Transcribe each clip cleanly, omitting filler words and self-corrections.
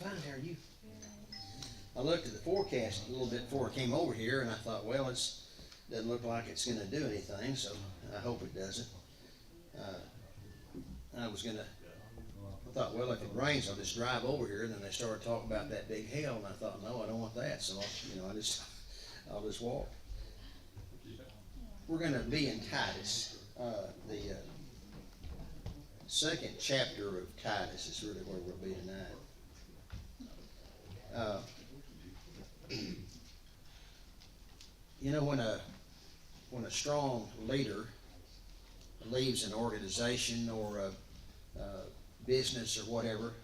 fine. How are you? I looked at the forecast a little bit before I came over here, and I thought, well, doesn't look like it's going to do anything, so I hope it doesn't. I thought, well, if it rains, I'll just drive over here. And then they started talking about that big hail, and I thought, no, I don't want that. So, I'll just walk. We're going to be in Titus. The second chapter of Titus is really where we'll be tonight. When a strong leader leaves an organization or a business or whatever,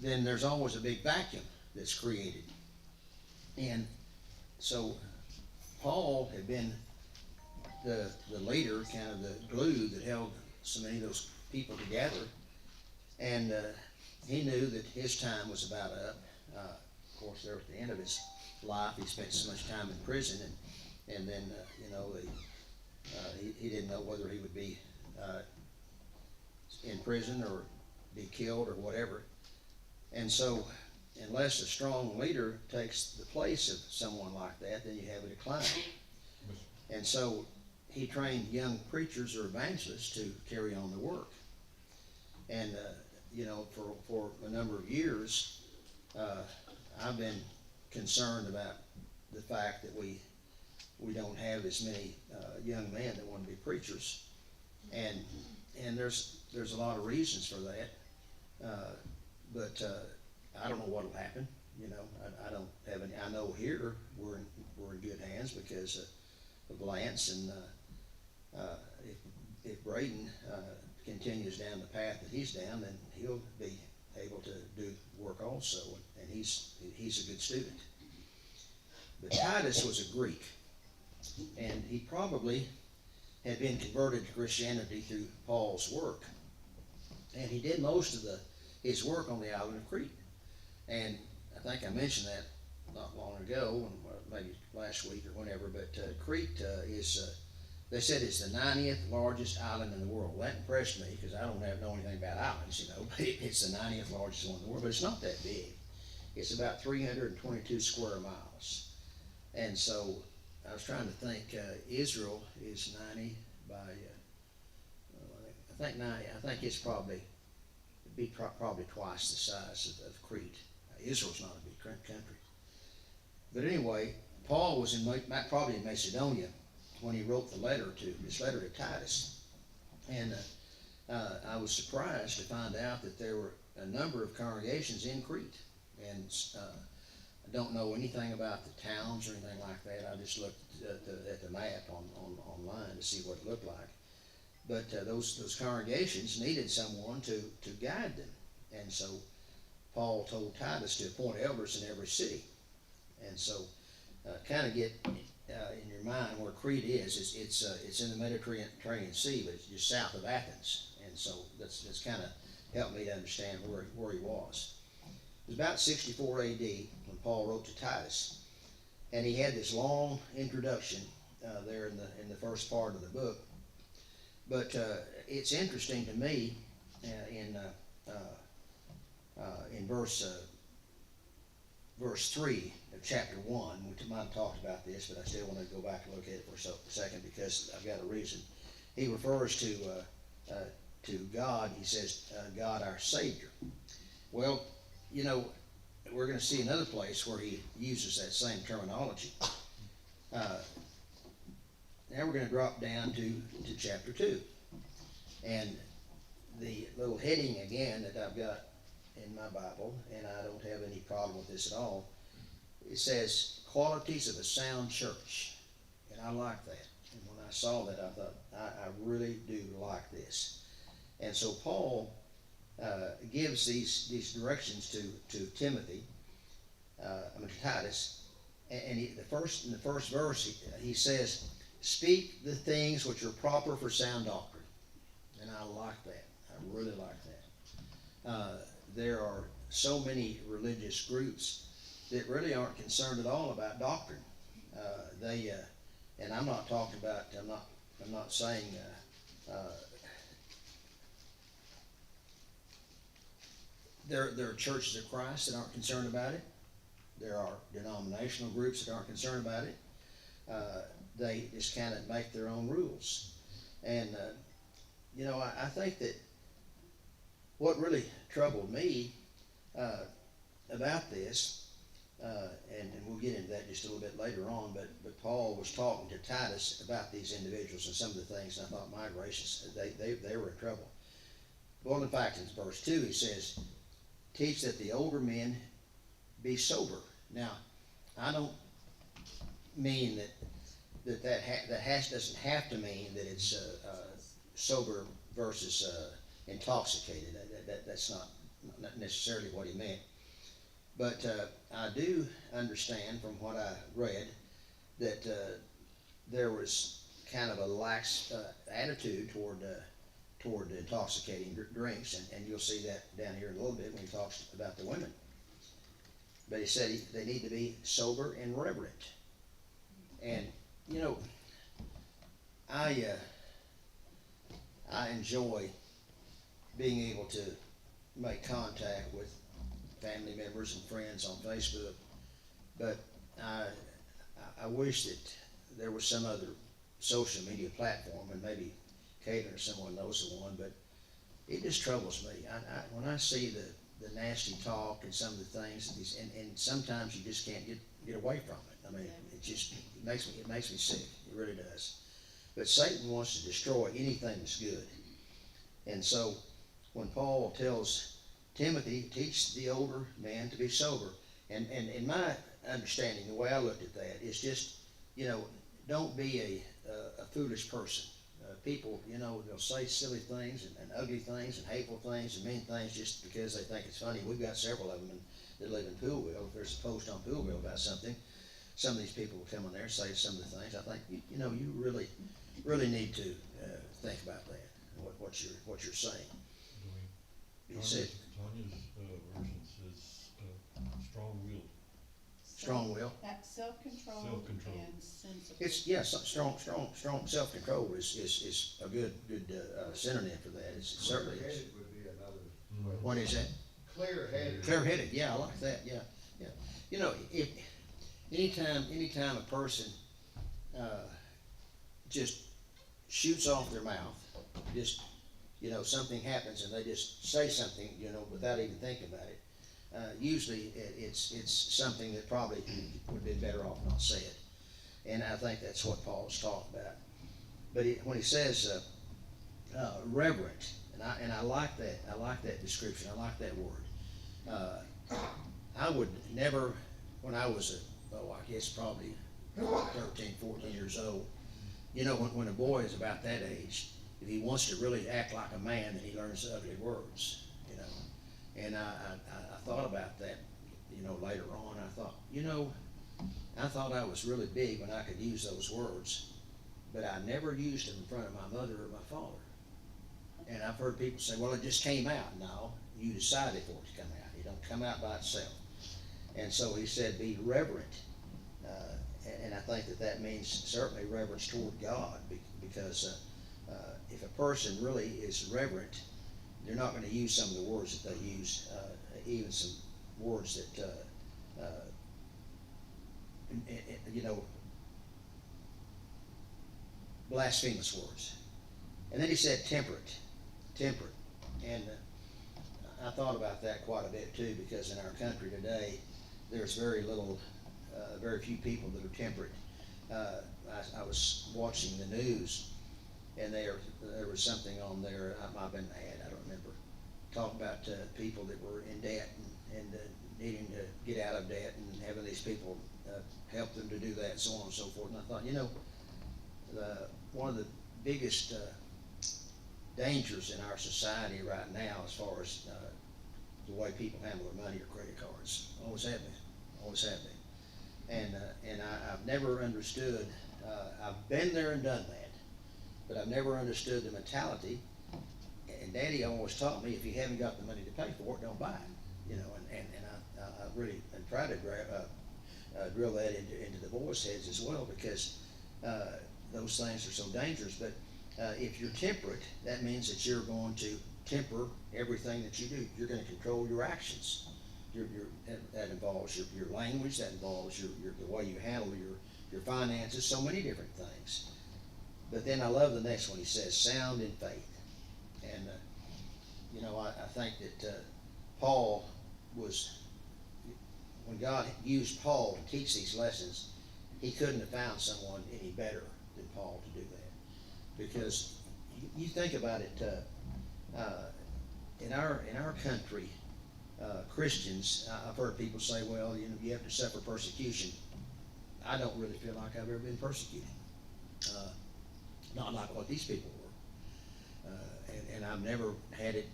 then there's always a big vacuum that's created. And so Paul had been the leader, kind of the glue that held so many of those people together. And he knew that his time was about up. Of course, there at the end of his life, he spent so much time in prison, and then he didn't know whether he would be in prison or be killed or whatever. And so, unless a strong leader takes the place of someone like that, then you have a decline. And so, he trained young preachers or evangelists to carry on the work. And for a number of years, I've been concerned about the fact that we don't have as many young men that want to be preachers, and there's a lot of reasons for that, but I don't know what'll happen. I don't have any. I know here we're in good hands because of Lance, and if Braden continues down the path that he's down, then he'll be able to do work also, and he's a good student. But Titus was a Greek, and he probably had been converted to Christianity through Paul's work. And he did most of his work on the island of Crete. And I think I mentioned that not long ago, maybe last week or whenever, but Crete they said it's the 90th largest island in the world. Well, that impressed me because I don't know anything about islands, but it's the 90th largest one in the world, but it's not that big. It's about 322 square miles. And so I was trying to think, Israel is 90 by, I think 90, I think it's probably twice the size of Crete. Israel's not a big country. But anyway, Paul was probably in Macedonia when he wrote this letter to Titus. And I was surprised to find out that there were a number of congregations in Crete. And I don't know anything about the towns or anything like that. I just looked at the map online to see what it looked like. But those congregations needed someone to guide them. And so Paul told Titus to appoint elders in every city. And so kind of get in your mind where Crete is. It's in the Mediterranean Sea, but it's just south of Athens. And so that's kind of helped me to understand where he was. It was about 64 AD when Paul wrote to Titus, and he had this long introduction there in the first part of the book. But it's interesting to me in verse 3 of chapter 1. We might have talked about this, but I still want to go back and look at it for a second because I've got a reason. He refers to God. He says, God our Savior. Well, we're going to see another place where he uses that same terminology. Now we're going to drop down to chapter 2. And the little heading again that I've got in my Bible, and I don't have any problem with this at all, it says, qualities of a sound church. And I like that. And when I saw that, I thought, I really do like this. And so Paul gives these directions to Timothy, to Titus, and in the first verse he says, "Speak the things which are proper for sound doctrine," and I like that. I really like that. There are so many religious groups that really aren't concerned at all about doctrine. And I'm not talking about. I'm not saying. There are churches of Christ that aren't concerned about it. There are denominational groups that aren't concerned about it. They just kind of make their own rules. And, I think that what really troubled me about this, and we'll get into that just a little bit later on, but Paul was talking to Titus about these individuals and some of the things, and I thought, my gracious, they were in trouble. Well, in fact, in verse 2, he says, teach that the older men be sober. Now, I don't mean that doesn't have to mean that it's sober versus intoxicated. That's not necessarily what he meant. But I do understand from what I read that there was kind of a lax attitude toward intoxicating drinks, and you'll see that down here in a little bit when he talks about the women. But he said they need to be sober and reverent. And, I enjoy being able to make contact with family members and friends on Facebook, but I wish that there was some other social media platform, and maybe Caitlin or someone knows the one, but it just troubles me. When I see the nasty talk and some of the things, and sometimes you just can't get away from it. I mean, it makes me sick. It really does. But Satan wants to destroy anything that's good. And so when Paul tells Timothy, teach the older man to be sober, and in my understanding, the way I looked at that is just, don't be a foolish person. People, they'll say silly things and ugly things and hateful things and mean things just because they think it's funny. We've got several of them that live in Poolville. If there's a post on Poolville about something, some of these people will come on there and say some of the things. I think, you really need to think about that, what you're saying. He said, Tanya's version says strong-willed. Strong will. Self-control and sensible. It's strong self-control is a good synonym for that. It's certainly is. Clear-headed would be another. What is that? Clear-headed. Clear-headed. Yeah, I like that. Yeah. If anytime a person just shoots off their mouth, just something happens and they just say something without even thinking about it. Usually it's something that probably would be better off not said. And I think that's what Paul's talking about. But when he says reverent, and I like that description, I like that word. I would never, when I was I guess probably 13, 14 years old, when a boy is about that age, if he wants to really act like a man, then he learns ugly words, And I thought about that, later on. I thought I was really big when I could use those words, but I never used them in front of my mother or my father. And I've heard people say, well, it just came out. No, you decided for it to come out. It don't come out by itself. And so he said, be reverent. And I think that means certainly reverence toward God, because if a person really is reverent, they're not going to use some of the words that they use, even some words that, blasphemous words. And then he said temperate. And I thought about that quite a bit too, because in our country today, there's very few people that are temperate. I was watching the news, and there was something on there, it might have been an ad, I don't remember, talking about people that were in debt and needing to get out of debt, and having these people help them to do that, and so on and so forth. And I thought, one of the biggest dangers in our society right now, as far as the way people handle their money, or credit cards, always have been. And I've never understood, I've been there and done that, but I've never understood the mentality. And Daddy always taught me, if you haven't got the money to pay for it, don't buy it. And I really try to drill that into the boys' heads as well, because those things are so dangerous. But if you're temperate, that means that you're going to temper everything that you do. You're gonna control your actions. That involves your language, that involves the way you handle your finances, so many different things. But then I love the next one. He says, sound in faith. And, you know, I think that Paul was, when God used Paul to teach these lessons, he couldn't have found someone any better than Paul to do that. Because you think about it, in our country, Christians, I've heard people say, well, you know, you have to suffer persecution. I don't really feel like I've ever been persecuted. Not like what these people were. And I've never had it,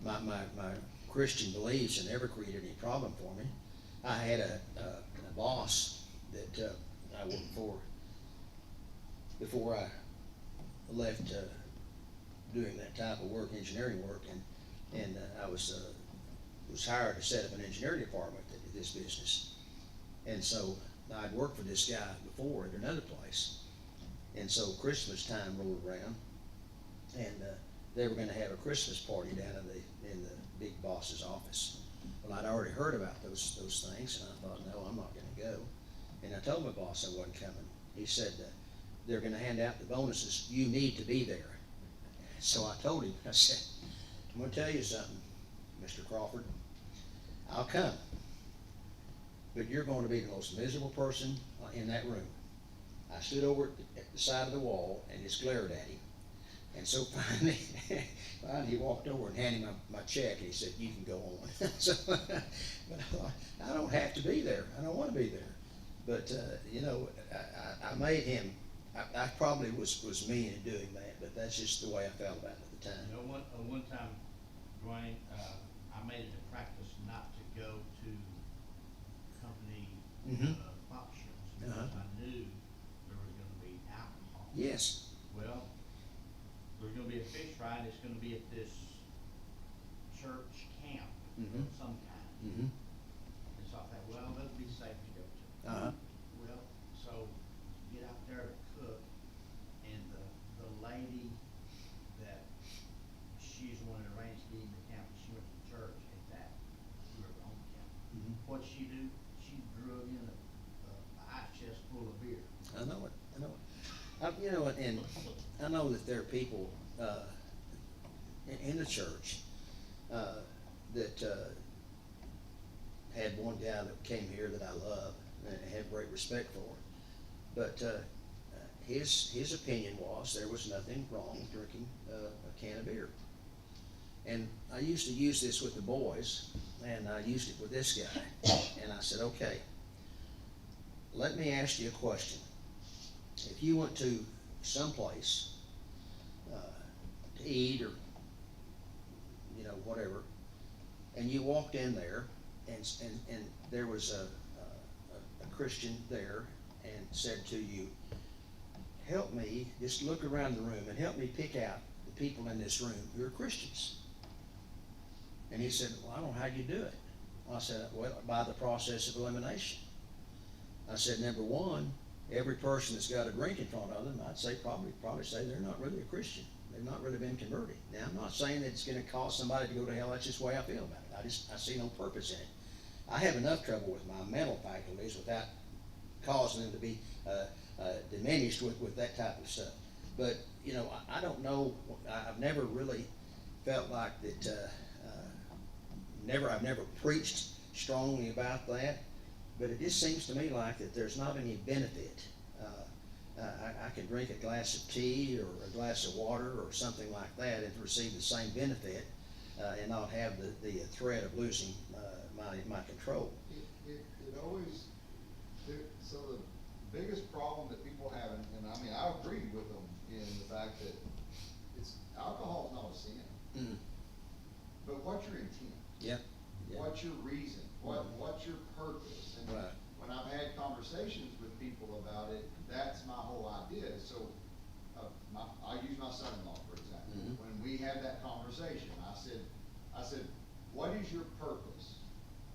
my Christian beliefs have never created any problem for me. I had a boss that I worked for before I left doing that type of work, engineering work, and I was hired to set up an engineering department at this business. And so I'd worked for this guy before at another place. And so Christmas time rolled around, and they were going to have a Christmas party down in the big boss's office. Well, I'd already heard about those things, and I thought, no, I'm not going to go. And I told my boss I wasn't coming. He said, they're going to hand out the bonuses. You need to be there. So I told him, I said, I'm going to tell you something, Mr. Crawford. I'll come, but you're going to be the most miserable person in that room. I stood over at the side of the wall and just glared at him. And so finally he walked over and handed me my check, and he said, you can go on. So, but I thought, I don't have to be there. I don't want to be there. But, you know, I made him, I probably was mean in doing that, but that's just the way I felt about it at the time. You know, one time, Dwayne, I made it a practice not to go to company functions because I knew there was going to be alcohol. Yes. Well, there's going to be a fish fry, and it's going to be at this church camp of some kind. And so I thought, well, that'll be safe to go to. Well, so get out there to cook, and the lady that she's the one that arranged getting the camp, she went to church at that, we were on camp. What'd she do? She drug in a ice chest full of beer. I know it. You know, and I know that there are people in the church that had one guy that came here that I love and have great respect for. But his opinion was there was nothing wrong with drinking a can of beer. And I used to use this with the boys, and I used it with this guy. And I said, okay, let me ask you a question. If you went to some place to eat or, you know, whatever, and you walked in there and there was a Christian there and said to you, help me, just look around the room and help me pick out the people in this room who are Christians. And he said, well, I don't know how you do it. I said, well, by the process of elimination. I said, number one, every person that's got a drink in front of them, I'd say probably say they're not really a Christian. They've not really been converted. Now, I'm not saying that it's going to cause somebody to go to hell. That's just the way I feel about it. I see no purpose in it. I have enough trouble with my mental faculties without causing them to be diminished with that type of stuff. But, you know, I don't know. I've never really felt like that. I've never preached strongly about that. But it just seems to me like that there's not any benefit. I can drink a glass of tea or a glass of water or something like that and receive the same benefit and not have the threat of losing my control. It always, so the biggest problem that people have, and I mean, I agree with them in the fact that alcohol is not a sin. But what's your intent? Yeah. What's your reason? What's your purpose? And right. When I've had conversations with people about it, that's my whole idea. So I use my son-in-law, for example. When we had that conversation, I said, what is your purpose?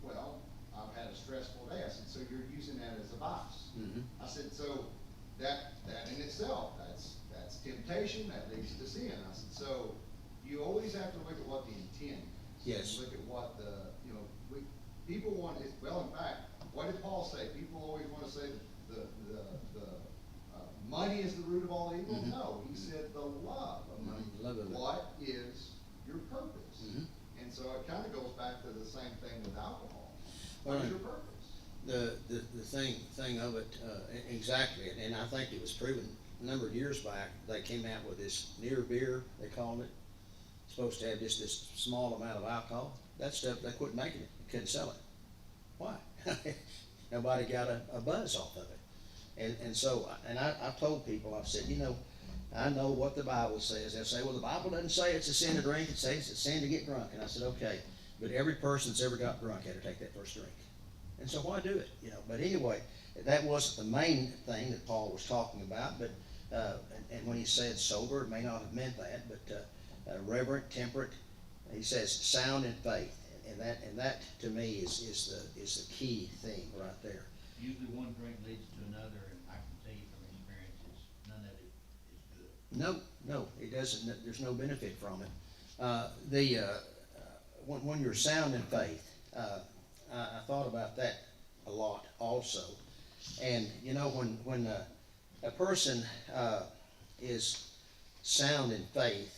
Well, I've had a stressful day. I said, so you're using that as a vice. I said, so that in itself, that's temptation, that leads to sin. I said, so you always have to look at what the intent is. Yes. And look at what the, you know, people want it, well, in fact, what did Paul say? People always wanna say the money is the root of all evil. Mhm. No, he said the love of money. Love of it. What is your purpose? Mhm. And so it kinda goes back to the same thing with alcohol. Well, What is your purpose? The thing of it, exactly, and I think it was proven a number of years back, they came out with this near beer, they called it, supposed to have just this small amount of alcohol. That stuff, they quit making it, couldn't sell it. Why? Nobody got a buzz off of it. And so, I've told people, I've said, you know, I know what the Bible says. They'll say, well, the Bible doesn't say it's a sin to drink, it says it's a sin to get drunk. And I said, okay, but every person that's ever got drunk had to take that first drink. And so why do it, you know? But anyway, that wasn't the main thing that Paul was talking about, but, and when he said sober, it may not have meant that, but reverent, temperate, he says sound in faith. And that to me is the key thing right there. Usually one drink leads to another, and I can tell you from experience, none of it is good. No, it doesn't, there's no benefit from it. When you're sound in faith, I thought about that a lot also. And, you know, when a person is sound in faith,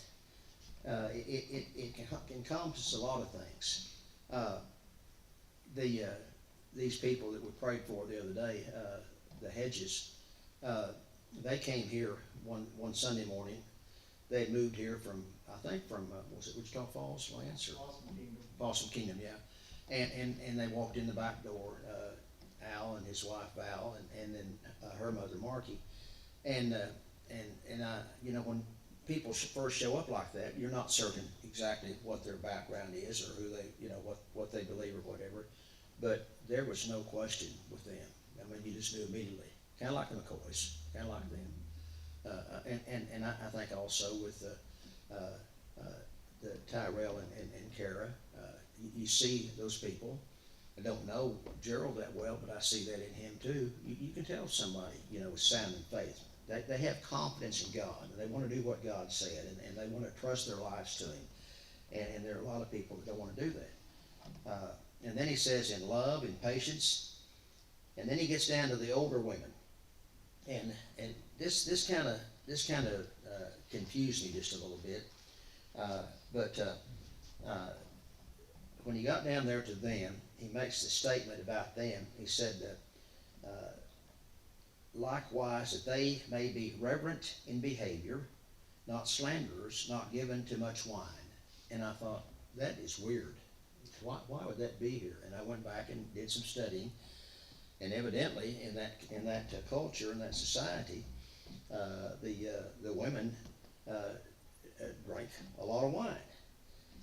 it encompasses a lot of things. These people that we prayed for the other day, the Hedges, they came here one Sunday morning. They had moved here from, I think from, was it Wichita Falls, Lance? Or Awesome kingdom. Awesome Kingdom, yeah. And they walked in the back door, Al and his wife Val, and then her mother Marky. And I, you know, when people first show up like that, you're not certain exactly what their background is or who they, you know, what they believe or whatever. But there was no question with them. I mean, you just knew immediately. Kind of like the McCoys, kind of like them. And I think also with the Tyrell and Kara, you see those people. I don't know Gerald that well, but I see that in him too. You can tell somebody, you know, with sound in faith. They have confidence in God, and they want to do what God said, and they want to trust their lives to Him. And there are a lot of people that don't want to do that. And then he says in love and patience, and then he gets down to the older women. And this kind of confused me just a little bit. But when he got down there to them, he makes the statement about them. He said that likewise that they may be reverent in behavior, not slanderers, not given to much wine. And I thought, that is weird. Why would that be here? And I went back and did some studying, and evidently in that culture, in that society, the women drank a lot of wine.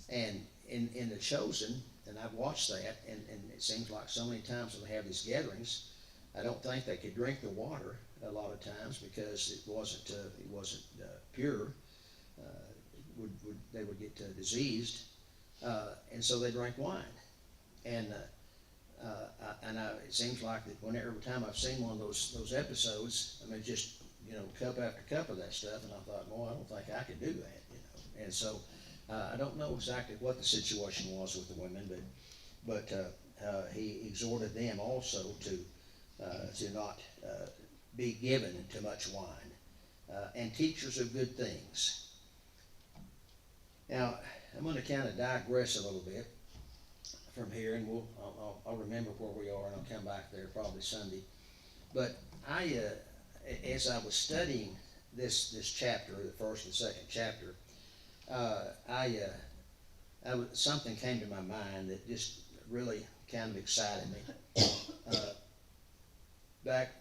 And in the Chosen, and I've watched that, and it seems like so many times when they have these gatherings, I don't think they could drink the water a lot of times because it wasn't pure. They would get diseased, and so they drank wine. And it seems like that every time I've seen one of those episodes, I mean, just, you know, cup after cup of that stuff, and I thought, boy, I don't think I could do that, you know. And so I don't know exactly what the situation was with the women, but he exhorted them also to not be given to much wine, and teachers of good things. Now, I'm going to kind of digress a little bit from here, and I'll remember where we are, and I'll come back there probably Sunday. But as I was studying this chapter, the first and second chapter, something came to my mind that just really kind of excited me. Back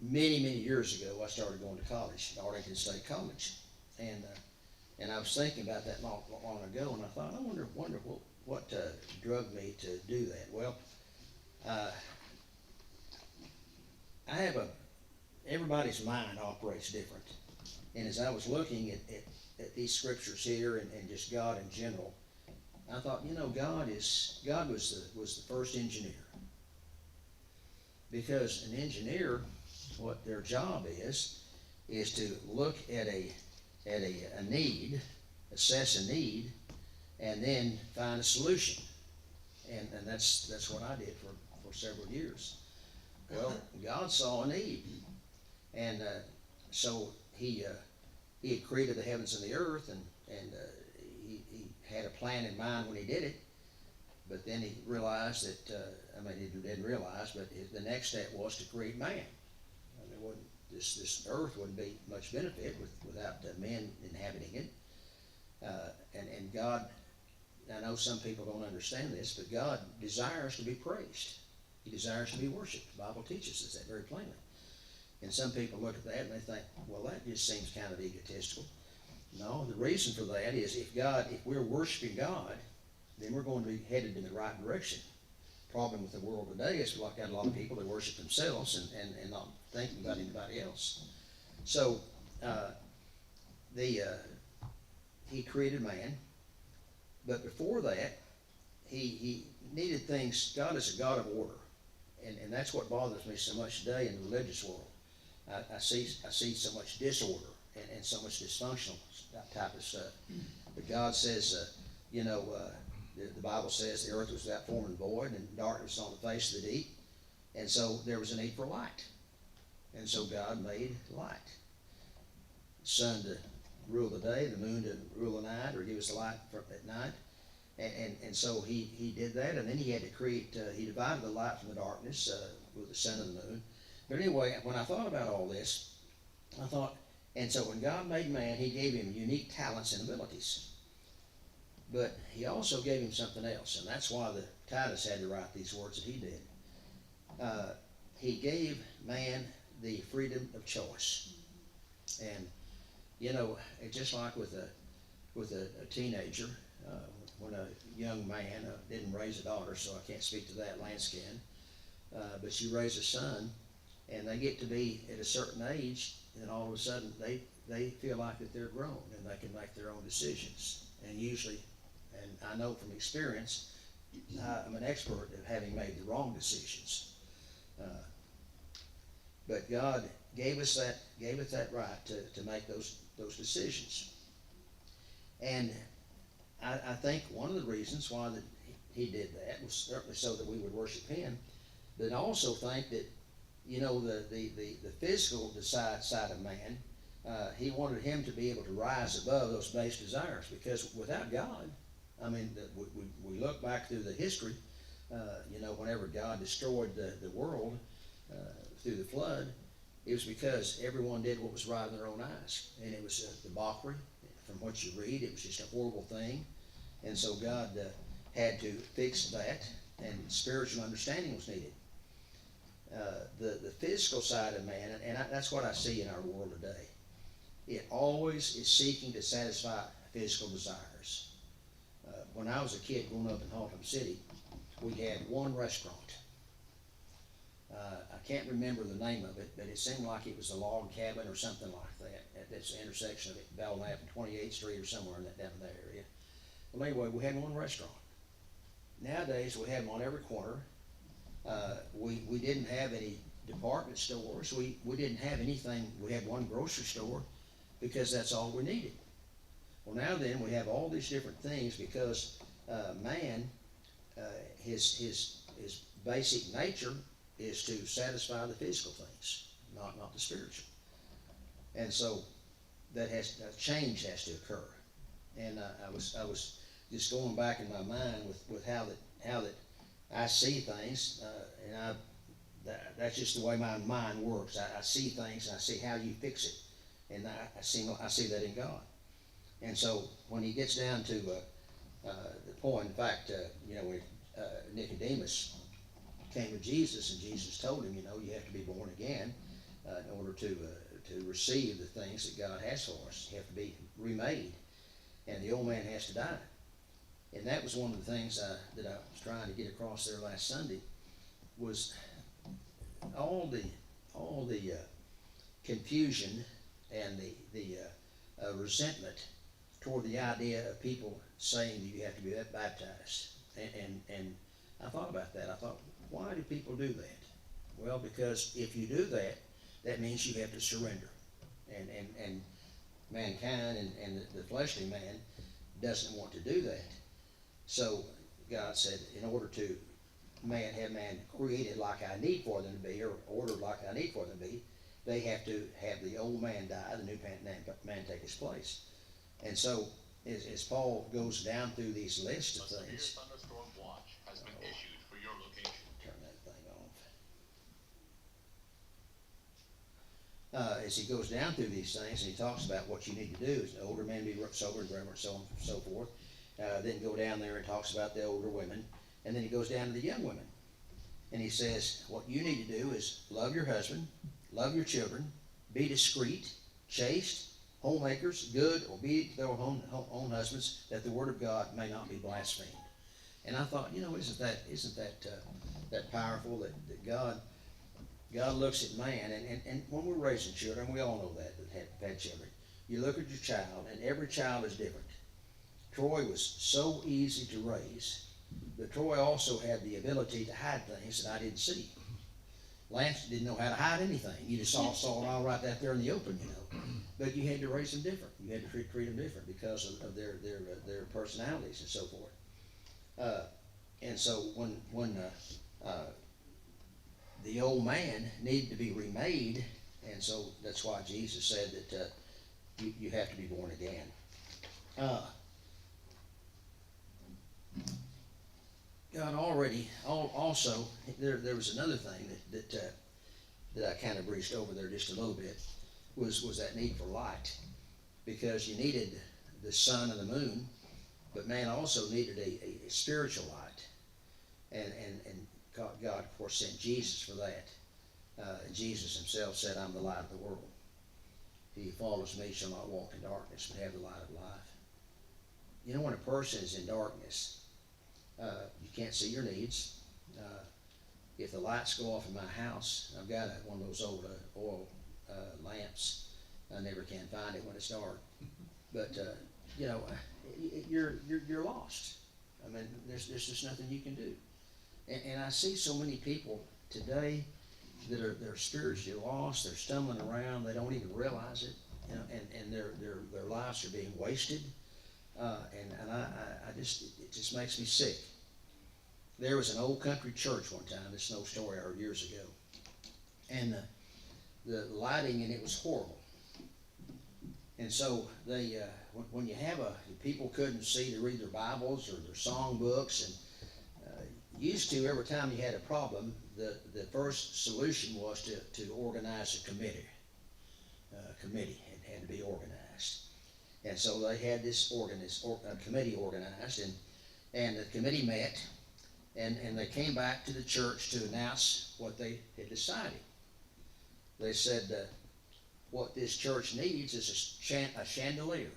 many years ago, I started going to college, Arlington State College, and I was thinking about that long ago, and I thought, I wonder what drug me to do that. Well, everybody's mind operates different, and as I was looking at these scriptures here and just God in general, I thought, you know, God was the first engineer, because an engineer, what their job is to look at a need, assess a need, and then find a solution. And that's what I did for several years. Well, God saw a need, and so he had created the heavens and the earth, and he had a plan in mind when he did it. But then he realized that, he didn't realize, but the next step was to create man. This earth wouldn't be much benefit without men inhabiting it. And God, I know some people don't understand this, but God desires to be praised. He desires to be worshipped. The Bible teaches us that very plainly. And some people look at that and they think, well, that just seems kind of egotistical. No, the reason for that is if we're worshiping God, then we're going to be headed in the right direction. The problem with the world today is we've got a lot of people that worship themselves and not thinking about anybody else. So he created man, but before that, he needed things. God is a God of order, and that's what bothers me so much today in the religious world. I see so much disorder and so much dysfunctional type of stuff. But God says, the Bible says the earth was without form and void, and darkness on the face of the deep. And so there was a need for light. And so God made light. The sun to rule the day, the moon to rule the night, or give us light at night. And so he did that, and then he had to create, he divided the light from the darkness with the sun and the moon. But anyway, when I thought about all this, I thought, and so when God made man, he gave him unique talents and abilities. But he also gave him something else, and that's why the Titus had to write these words that he did. He gave man the freedom of choice. And, it's just like with a teenager, when a young man didn't raise a daughter, so I can't speak to that, Lanscan, but you raise a son, and they get to be at a certain age, and all of a sudden they feel like that they're grown and they can make their own decisions. And usually, and I know from experience, I'm an expert at having made the wrong decisions. But God gave us that right to make those decisions. And I think one of the reasons why that he did that was certainly so that we would worship him, but I also think that, the physical side of man, he wanted him to be able to rise above those base desires, because without God, we look back through the history, whenever God destroyed the world through the flood, it was because everyone did what was right in their own eyes, and it was debauchery. From what you read, it was just a horrible thing, and so God had to fix that, and spiritual understanding was needed. The physical side of man, and that's what I see in our world today. It always is seeking to satisfy physical desires. When I was a kid growing up in Haltom City, we had one restaurant. I can't remember the name of it, but it seemed like it was a log cabin or something like that at this intersection of Belknap and 28th Street or somewhere in down in that area. Well, anyway, we had one restaurant. Nowadays, we have them on every corner. We didn't have any department stores. We didn't have anything. We had one grocery store because that's all we needed. Well, now then, we have all these different things because man, his basic nature is to satisfy the physical things, not the spiritual. And so that change has to occur. And I was just going back in my mind with how that I see things, and that's just the way my mind works. I see things and I see how you fix it, and I see that in God. And so when he gets down to the point, in fact, when Nicodemus came to Jesus, and Jesus told him, you have to be born again in order to receive the things that God has for us. You have to be remade, and the old man has to die. And that was one of the things that I was trying to get across there last Sunday, was all the confusion and the resentment toward the idea of people saying that you have to be baptized. And I thought about that. I thought, why do people do that? Well, because if you do that, that means you have to surrender. And mankind and the fleshly man doesn't want to do that. So God said, in order to have man created like I need for them to be, or ordered like I need for them to be, they have to have the old man die, the new man take his place. And so, as Paul goes down through these lists of things, thunderstorm watch has been issued for your location. turn that thing off. As he goes down through these things, and he talks about what you need to do, is the older men be sober and reverent, so on and so forth. Then go down there and talks about the older women, and then he goes down to the young women. And he says, what you need to do is love your husband, love your children, be discreet, chaste, homemakers, good, obedient to their own husbands, that the word of God may not be blasphemed. And I thought, isn't that powerful that God looks at man, and when we're raising children, we all know that have had children. You look at your child, and every child is different. Troy was so easy to raise, but Troy also had the ability to hide things that I didn't see. Lance didn't know how to hide anything. You just saw it all right out there in the open, But you had to raise them different. You had to treat them different because of their personalities and so forth. And so when the old man needed to be remade, and so that's why Jesus said that you have to be born again. God already, also, there was another thing that I kind of breezed over there just a little bit, was that need for light. Because you needed the sun and the moon, but man also needed a spiritual light. And God, of course, sent Jesus for that. Jesus himself said, I'm the light of the world. He who follows me shall not walk in darkness, but have the light of life. When a person is in darkness, you can't see your needs. If the lights go off in my house, I've got one of those old oil lamps. I never can find it when it's dark. But you're lost. I mean, there's just nothing you can do. And I see so many people today that they're spiritually lost. They're stumbling around. They don't even realize it. And their lives are being wasted. And it just makes me sick. There was an old country church one time. This is no story, I heard years ago, and the lighting in it was horrible. And so they, when you have people couldn't see to read their Bibles or their song books, and used to every time you had a problem, the first solution was to organize a committee. It had to be organized. And so they had this committee organized, and the committee met, and they came back to the church to announce what they had decided. They said, what this church needs is a chandelier.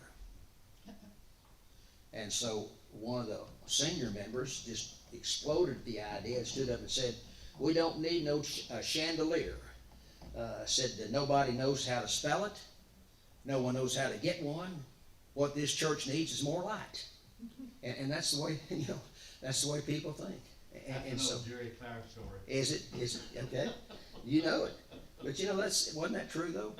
And so one of the senior members just exploded the idea and stood up and said, we don't need no chandelier. Said that nobody knows how to spell it. No one knows how to get one. What this church needs is more light. And that's the way, that's the way people think. And so, Jerry Clower story. Is it, okay? You know it. But wasn't that true though?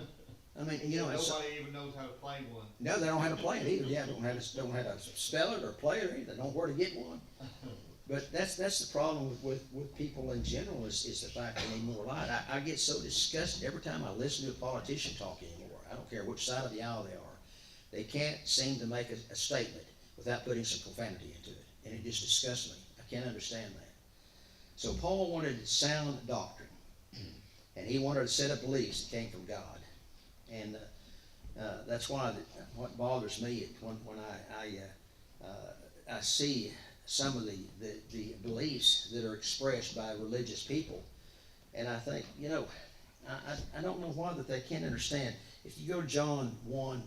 I mean, Nobody even knows how to play one. No, they don't know how to play it either. Yeah, don't know how to spell it or play it or anything. They don't know where to get one. But that's the problem with people in general is the fact they need more light. I get so disgusted every time I listen to a politician talk anymore. I don't care which side of the aisle they are. They can't seem to make a statement without putting some profanity into it. And it just disgusts me. I can't understand that. So Paul wanted sound doctrine. And he wanted to set up beliefs that came from God. And that's why what bothers me when I see some of the beliefs that are expressed by religious people, and I think, I don't know why that they can't understand. If you go to John 1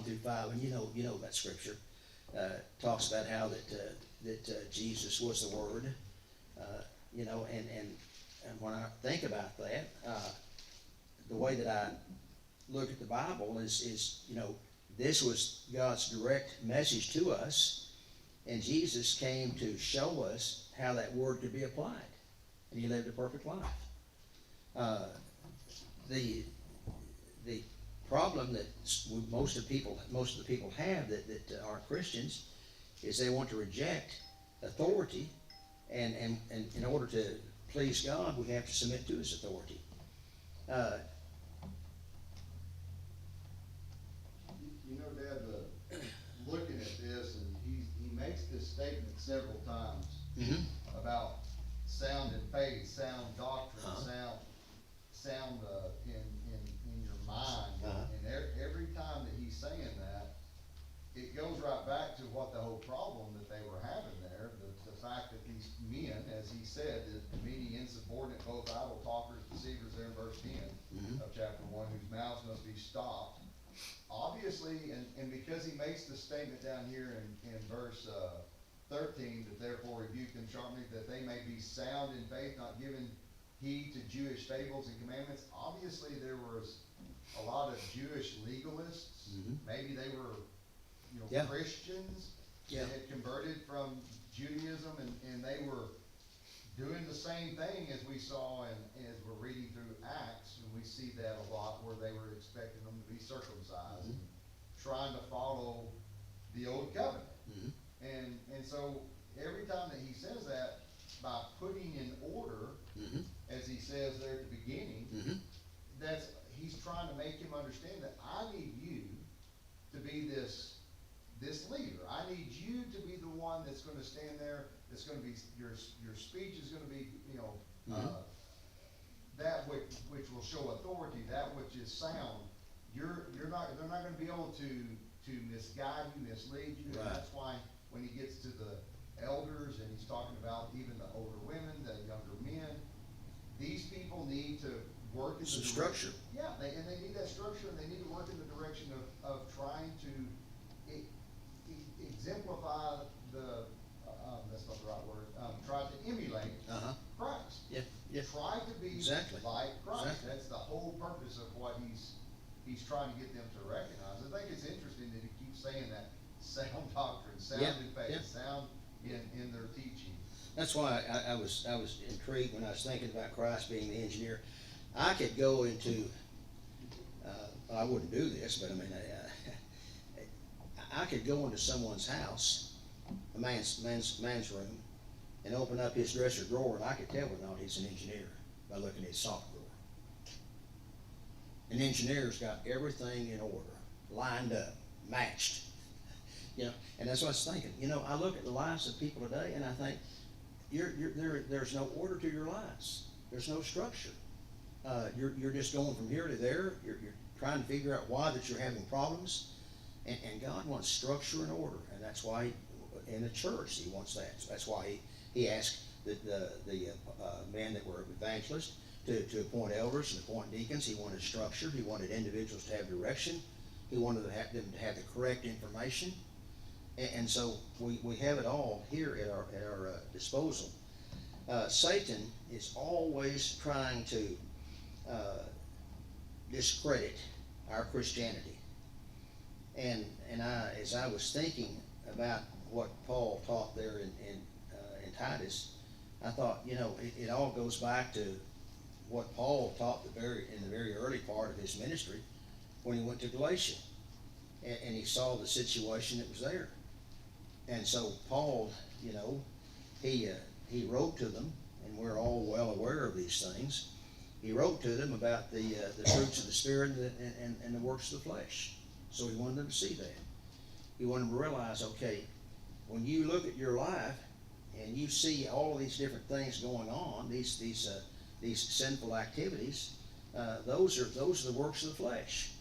through 5, and you know that scripture talks about how that Jesus was the Word, and when I think about that, the way that I look at the Bible is this was God's direct message to us, and Jesus came to show us how that word could be applied, and he lived a perfect life. The problem that most of the people have that aren't Christians is they want to reject authority, and in order to please God, we have to submit to his authority. You know, Dad, looking at this, and he makes this statement several times Mhm. about sound in faith, sound doctrine, Uh-huh. sound in your mind. Uh-huh. And every time that he's saying that, it goes right back to what the whole problem that they were having there, the fact that these men, as he said, that meaning insubordinate, both idle talkers, deceivers, there in verse 10 Mhm. of chapter 1, whose mouths must be stopped. Obviously, and because he makes the statement down here in verse 13, that therefore rebuke them sharply, that they may be sound in faith, not giving heed to Jewish fables and commandments. Obviously, there was a lot of Jewish legalists. Mhm. Maybe they were, Yeah. Christians Yeah. that had converted from Judaism, and they were doing the same thing as we saw as we're reading through Acts, and we see that a lot, where they were expecting them to be circumcised, Mhm. and trying to follow the old covenant. Mhm. And so every time that he says that, by putting in order, Mhm. as he says there at the beginning, Mhm. he's trying to make him understand that I need you to be this leader. I need you to be the one that's gonna stand there, that's gonna be, your speech is gonna be, Mhm. that which will show authority, that which is sound. They're not gonna be able to misguide you, mislead you, and Right. that's why when he gets to the elders, and he's talking about even the older women, the younger men, these people need to work in the Some direction. structure. Yeah, they need that structure, and they need to work in the direction of trying to exemplify that's not the right word, try to emulate Uh-huh. Christ. Yeah. Yeah. Try to be Exactly. like Christ. Exactly. That's the whole purpose of what he's trying to get them to recognize. I think it's interesting that he keeps saying that sound doctrine, sound Yeah, in faith, yeah. sound in their teaching. That's why I was intrigued when I was thinking about Christ being the engineer. I could go into, I wouldn't do this, but I mean, I could go into someone's house, a man's room, and open up his dresser drawer, and I could tell whether or not he's an engineer by looking at his sock drawer. An engineer's got everything in order, lined up, matched. And that's what I was thinking. I look at the lives of people today, and I think, there's no order to your lives. There's no structure. You're just going from here to there. You're trying to figure out why that you're having problems. And God wants structure and order, and that's why in the church he wants that. That's why he asked the men that were evangelists to appoint elders and appoint deacons. He wanted structure. He wanted individuals to have direction. He wanted them to have the correct information. And so we have it all here at our disposal. Satan is always trying to discredit our Christianity. And as I was thinking about what Paul taught there in Titus, I thought, it all goes back to what Paul taught in the very early part of his ministry when he went to Galatia, and he saw the situation that was there. And so Paul, he wrote to them, and we're all well aware of these things. He wrote to them about the fruits of the Spirit and the works of the flesh. So he wanted them to see that. He wanted them to realize, okay, when you look at your life and you see all of these different things going on, these sinful activities, those are the works of the flesh.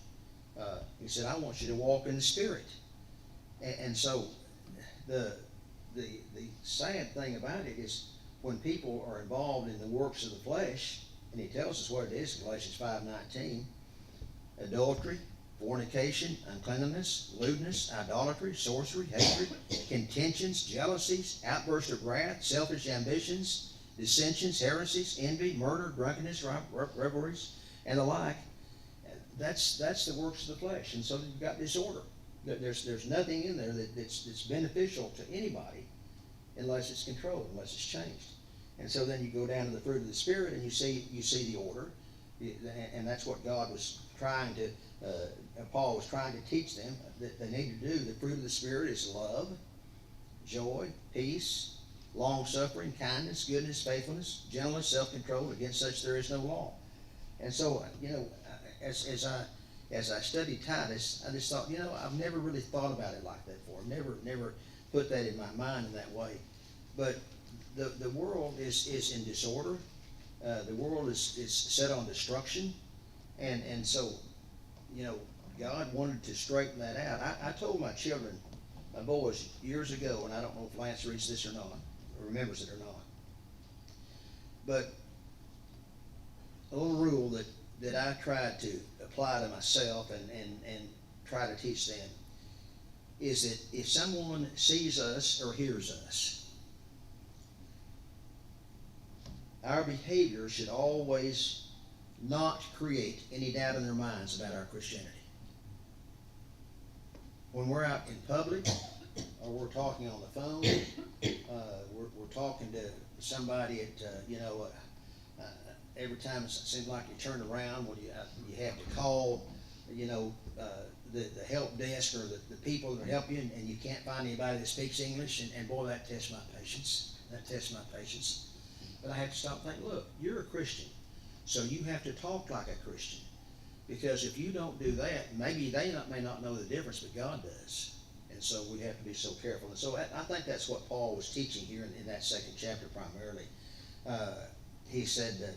He said, I want you to walk in the Spirit. And so the sad thing about it is when people are involved in the works of the flesh, and he tells us what it is in Galatians 5:19, adultery, fornication, uncleanness, lewdness, idolatry, sorcery, hatred, contentions, jealousies, outbursts of wrath, selfish ambitions, dissensions, heresies, envy, murder, drunkenness, revelries, and the like. That's the works of the flesh. And so you've got disorder. There's nothing in there that's beneficial to anybody unless it's controlled, unless it's changed. And so then you go down to the fruit of the Spirit, and you see the order, and that's what God was trying to. Paul was trying to teach them that they need to do. The fruit of the Spirit is love, joy, peace, long-suffering, kindness, goodness, faithfulness, gentleness, self-control. Against such there is no law. And so, as I studied Titus, I just thought, I've never really thought about it like that before. Never put that in my mind in that way. But the world is in disorder. The world is set on destruction. And so, God wanted to straighten that out. I told my children, my boys, years ago, and I don't know if Lance reads this or not, or remembers it or not, but a little rule that I tried to apply to myself and try to teach them is that if someone sees us or hears us, our behavior should always not create any doubt in their minds about our Christianity. When we're out in public, or we're talking on the phone, we're talking to somebody at, every time it seems like you turn around, when you have to call, the help desk or the people that help you, and you can't find anybody that speaks English, and boy, that tests my patience. But I have to stop and think, look, you're a Christian, so you have to talk like a Christian. Because if you don't do that, maybe they may not know the difference, but God does. And so we have to be so careful. And so I think that's what Paul was teaching here in that second chapter primarily. He said,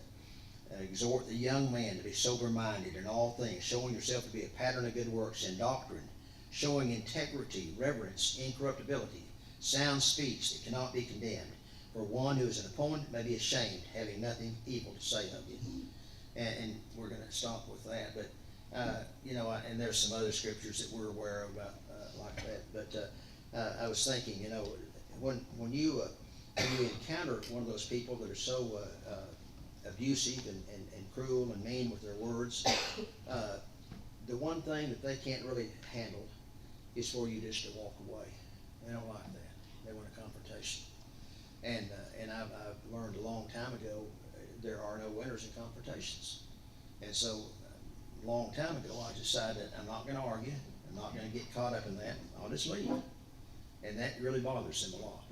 exhort the young man to be sober-minded in all things, showing yourself to be a pattern of good works in doctrine, showing integrity, reverence, incorruptibility, sound speech that cannot be condemned. For one who is an opponent may be ashamed, having nothing evil to say of you. And we're going to stop with that. But, and there's some other scriptures that we're aware of about like that. But I was thinking, when you encounter one of those people that are so abusive and cruel and mean with their words, the one thing that they can't really handle is for you just to walk away. They don't like that. They want a confrontation. And I've learned a long time ago, there are no winners in confrontations. And so, a long time ago, I decided I'm not going to argue. I'm not going to get caught up in that. I'll just leave. And that really bothers them a lot.